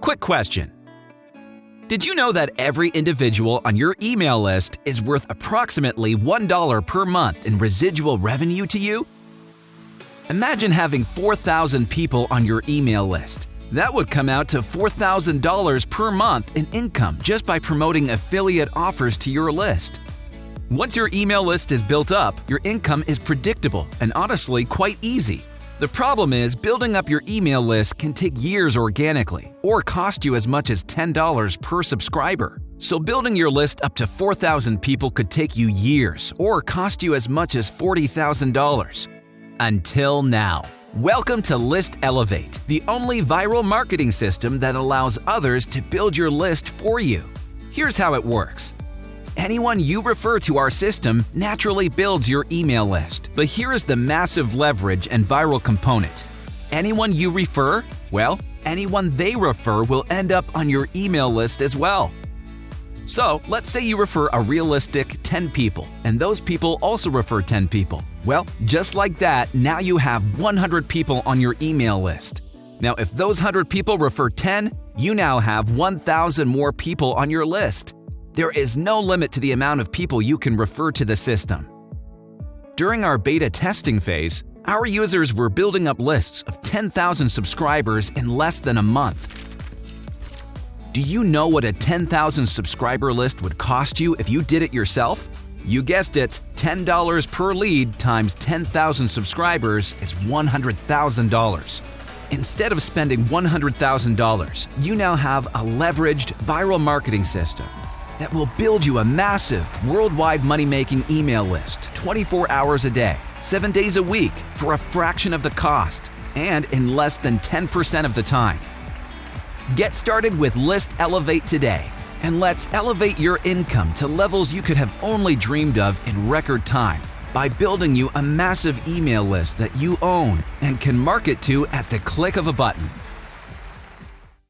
Quick question. Did you know that every individual on your email list is worth approximately $1 per month in residual revenue to you? Imagine having 4,000 people on your email list. That would come out to $4,000 per month in income just by promoting affiliate offers to your list. Once your email list is built up, your income is predictable and honestly quite easy. The problem is building up your email list can take years organically or cost you as much as $10 per subscriber. So building your list up to 4,000 people could take you years or cost you as much as $40,000. Until now. Welcome to List Elevate, the only viral marketing system that allows others to build your list for you. Here's how it works. Anyone you refer to our system naturally builds your email list. But here is the massive leverage and viral component. Anyone you refer, well, anyone they refer will end up on your email list as well. So, let's say you refer a realistic 10 people, and those people also refer 10 people. Well, just like that, now you have 100 people on your email list. Now, if those 100 people refer 10, you now have 1,000 more people on your list. There is no limit to the amount of people you can refer to the system. During our beta testing phase, our users were building up lists of 10,000 subscribers in less than a month. Do you know what a 10,000 subscriber list would cost you if you did it yourself? You guessed it, $10 per lead times 10,000 subscribers is $100,000. Instead of spending $100,000, you now have a leveraged viral marketing system that will build you a massive worldwide money-making email list 24 hours a day, 7 days a week for a fraction of the cost and in less than 10% of the time. Get started with List Elevate today, and let's elevate your income to levels you could have only dreamed of in record time by building you a massive email list that you own and can market to at the click of a button.